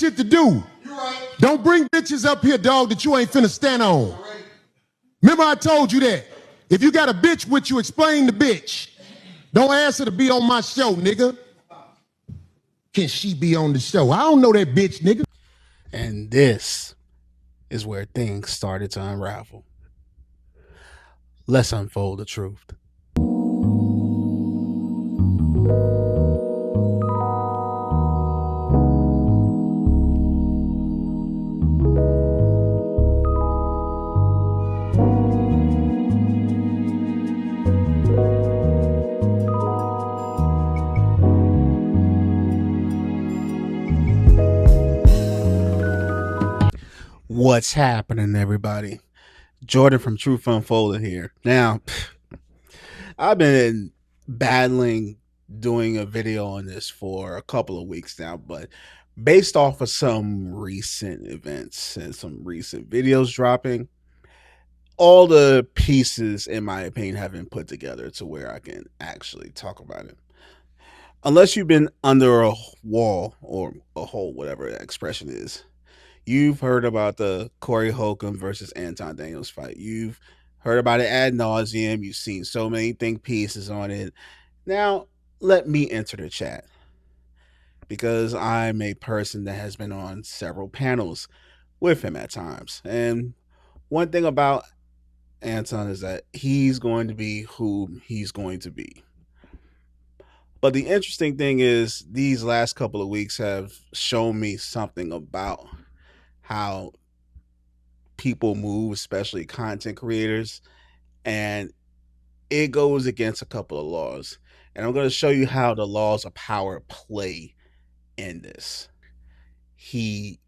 shit to do. You're right. Don't bring bitches up here, dog, that you ain't finna stand on. All right. Remember I told you that. If you got a bitch with you, explain the bitch. Don't ask her to be on my show, nigga. Can she be on the show? I don't know that bitch, nigga. And this is where things started to unravel. Let's unfold the truth. What's happening, everybody? Jordan from Truth Unfolded here. Now, I've been battling doing a video on this for a couple of weeks now, but based off of some recent events and some recent videos dropping, all the pieces, in my opinion, have been put together to where I can actually talk about it. Unless you've been under a wall or a hole, whatever that expression is, you've heard about the Corey Holcomb versus Anton Daniels fight. You've heard about it ad nauseum. You've seen so many think pieces on it. Now, let me enter the chat, because I'm a person that has been on several panels with him at times. And one thing about Anton is that he's going to be who he's going to be. But the interesting thing is, these last couple of weeks have shown me something about how people move, especially content creators, and it goes against a couple of laws. And I'm going to show you how the laws of power play in this. He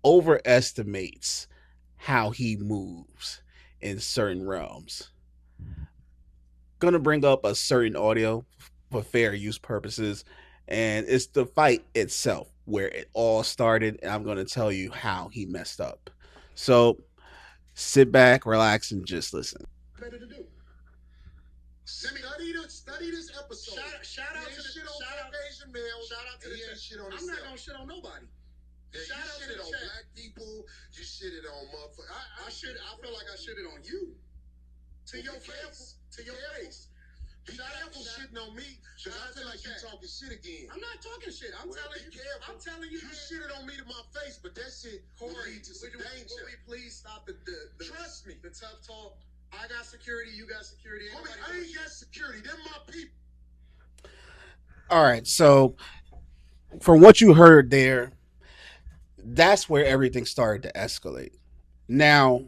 overestimates how he moves in certain realms. Going to bring up a certain audio for fair use purposes, and it's the fight itself where it all started, and I'm going to tell you how he messed up. So sit back, relax, and just listen. Better to do. Study this episode. Shout out to the Caucasian males. Shout out to the shit on. I'm not gonna shit on nobody. Yeah, shout out to the on black people. You shitted on motherfuckers. I feel like I shitted on you. To your face. To your face. Be careful shitting on me, because I feel like you're talking shit again. I'm not talking shit. I'm telling you. You shitted on me to my face, but that shit will lead to some danger. Will we please stop the trust me, the tough talk? I got security, you got security. Homie, I ain't got security. They're my people. All right, so from what you heard there, that's where everything started to escalate. Now,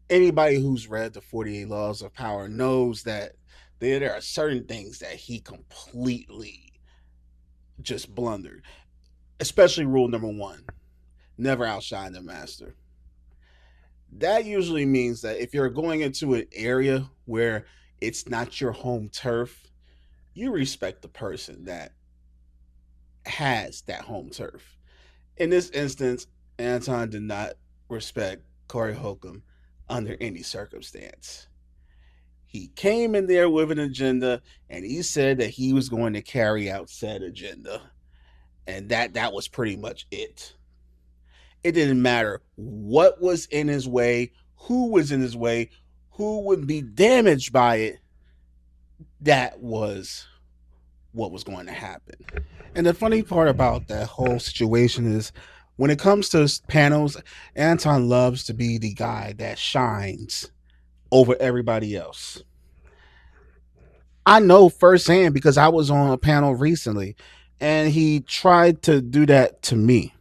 anybody who's read the 48 Laws of Power knows that there are certain things that he completely just blundered, especially rule number 1, never outshine the master. That usually means that if you're going into an area where it's not your home turf, you respect the person that has that home turf. In this instance, Anton did not respect Corey Holcomb under any circumstance. He came in there with an agenda, and he said that he was going to carry out said agenda, and that was pretty much it. It didn't matter what was in his way, who was in his way, who would be damaged by it. That was what was going to happen. And the funny part about that whole situation is, when it comes to panels, Anton loves to be the guy that shines over everybody else. I know firsthand because I was on a panel recently, and he tried to do that to me.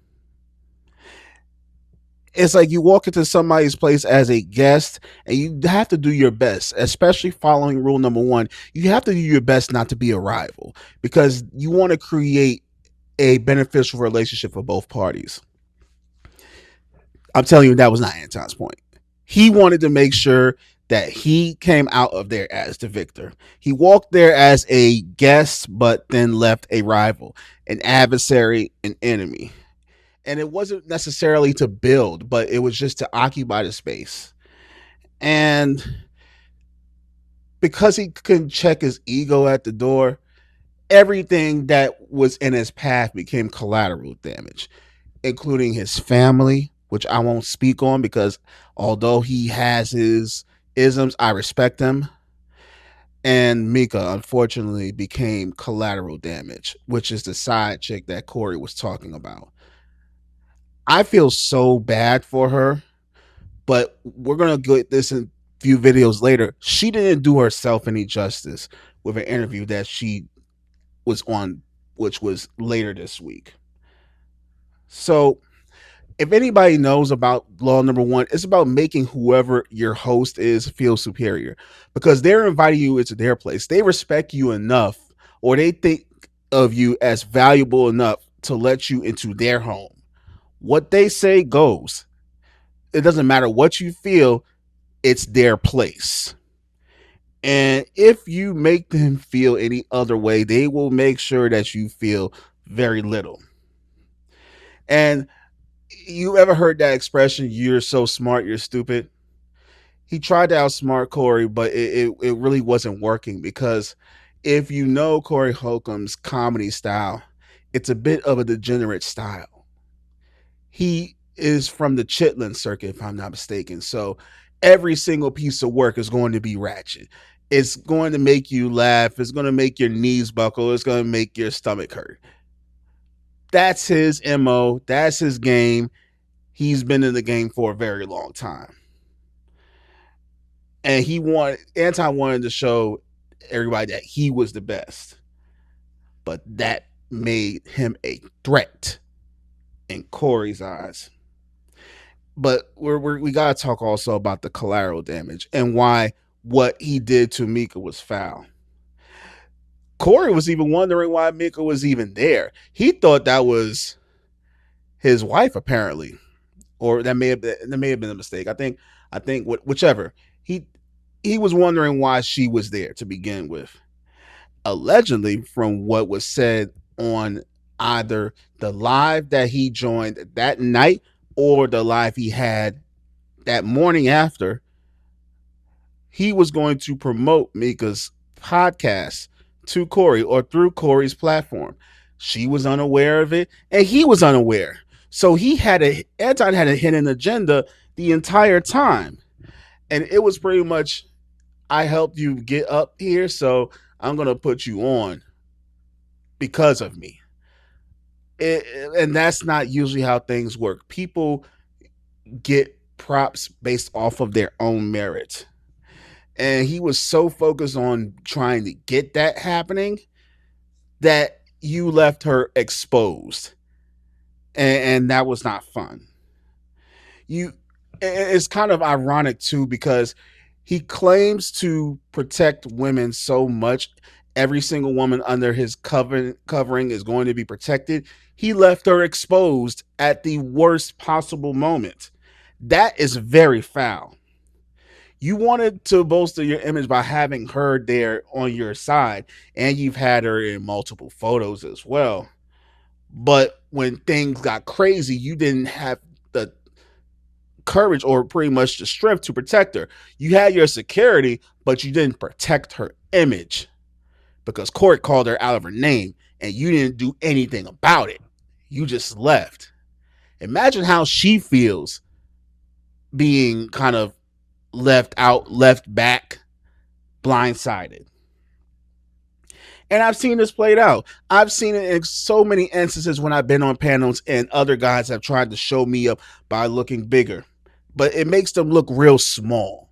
It's like you walk into somebody's place as a guest, and you have to do your best, especially following rule number 1. You have to do your best not to be a rival, because you want to create a beneficial relationship for both parties. I'm telling you, that was not Anton's point. He wanted to make sure that he came out of there as the victor. He walked there as a guest, but then left a rival, an adversary, an enemy. And it wasn't necessarily to build, but it was just to occupy the space. And because he couldn't check his ego at the door, everything that was in his path became collateral damage, including his family, which I won't speak on because although he has his isms, I respect him. And Micca, unfortunately, became collateral damage, which is the side chick that Corey was talking about. I feel so bad for her, but we're going to get this in a few videos later. She didn't do herself any justice with an interview that she was on, which was later this week. So if anybody knows about law number one, it's about making whoever your host is feel superior, because they're inviting you into their place. They respect you enough, or they think of you as valuable enough to let you into their home. What they say goes. It doesn't matter what you feel, it's their place. And if you make them feel any other way, they will make sure that you feel very little. And you ever heard that expression, you're so smart, you're stupid? He tried to outsmart Corey, but it really wasn't working, because if you know Corey Holcomb's comedy style, it's a bit of a degenerate style. He is from the Chitlin circuit, if I'm not mistaken. So every single piece of work is going to be ratchet. It's going to make you laugh. It's going to make your knees buckle. It's going to make your stomach hurt. That's his MO. That's his game. He's been in the game for a very long time. And Anton wanted to show everybody that he was the best. But that made him a threat in Corey's eyes. But we got to talk also about the collateral damage and why what he did to Micca was foul. Corey was even wondering why Micca was even there. He thought that was his wife, apparently, or that may have been a mistake. I think whichever. He was wondering why she was there to begin with. Allegedly, from what was said on either the live that he joined that night or the live he had that morning after, he was going to promote Micca's podcast to Corey or through Corey's platform. She was unaware of it, and he was unaware. So Anton had a hidden agenda the entire time. And it was pretty much, I helped you get up here, so I'm going to put you on because of me. And that's not usually how things work. People get props based off of their own merit. And he was so focused on trying to get that happening that you left her exposed. And that was not fun. It's kind of ironic too, because he claims to protect women so much. Every single woman under his covering is going to be protected. He left her exposed at the worst possible moment. That is very foul. You wanted to bolster your image by having her there on your side, and you've had her in multiple photos as well. But when things got crazy, you didn't have the courage or pretty much the strength to protect her. You had your security, but you didn't protect her image, because Corey called her out of her name and you didn't do anything about it. You just left. Imagine how she feels being kind of left out, left back, blindsided. And I've seen this played out. I've seen it in so many instances when I've been on panels and other guys have tried to show me up by looking bigger, but it makes them look real small.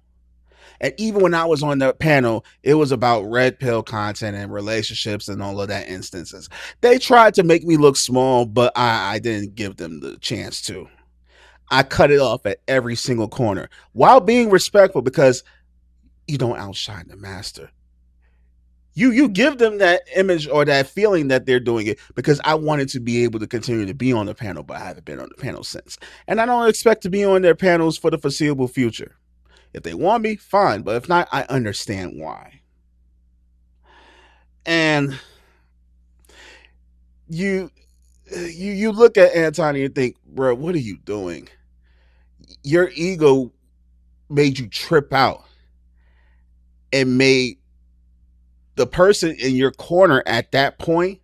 And even when I was on the panel, it was about red pill content and relationships and all of that instances. They tried to make me look small, but I didn't give them the chance to. I cut it off at every single corner while being respectful, because you don't outshine the master. You give them that image or that feeling that they're doing it, because I wanted to be able to continue to be on the panel, but I haven't been on the panel since. And I don't expect to be on their panels for the foreseeable future. If they want me, fine. But if not, I understand why. And you look at Anton and you think, bro, what are you doing? Your ego made you trip out and made the person in your corner at that point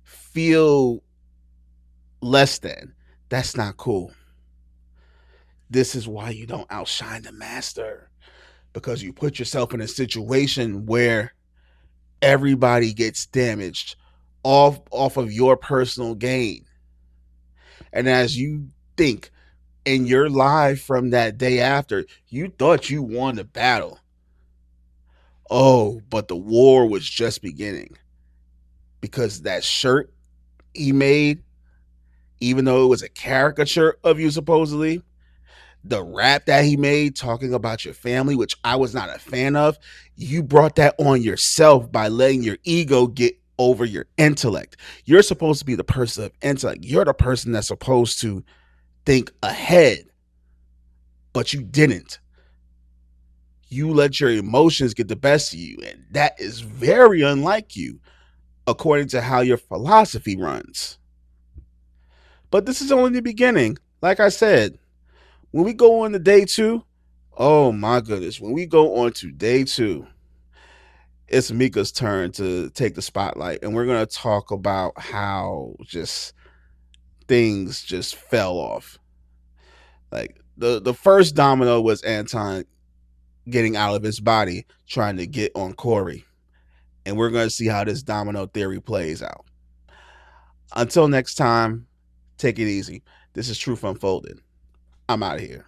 feel less than. That's not cool. This is why you don't outshine the master, because you put yourself in a situation where everybody gets damaged off of your personal gain. And as you think in your life from that day after, you thought you won the battle. Oh, but the war was just beginning, because that shirt he made, even though it was a caricature of you supposedly, the rap that he made talking about your family, which I was not a fan of, you brought that on yourself by letting your ego get over your intellect. You're supposed to be the person of intellect. You're the person that's supposed to think ahead, but you didn't. You let your emotions get the best of you, and that is very unlike you, according to how your philosophy runs. But this is only the beginning. Like I said, when we go on to day 2, oh my goodness, when we go on to day 2, it's Micca's turn to take the spotlight, and we're going to talk about how just things just fell off. Like the first domino was Anton getting out of his body, trying to get on Corey. And we're going to see how this domino theory plays out. Until next time, take it easy. This is Truth Unfolded. I'm out of here.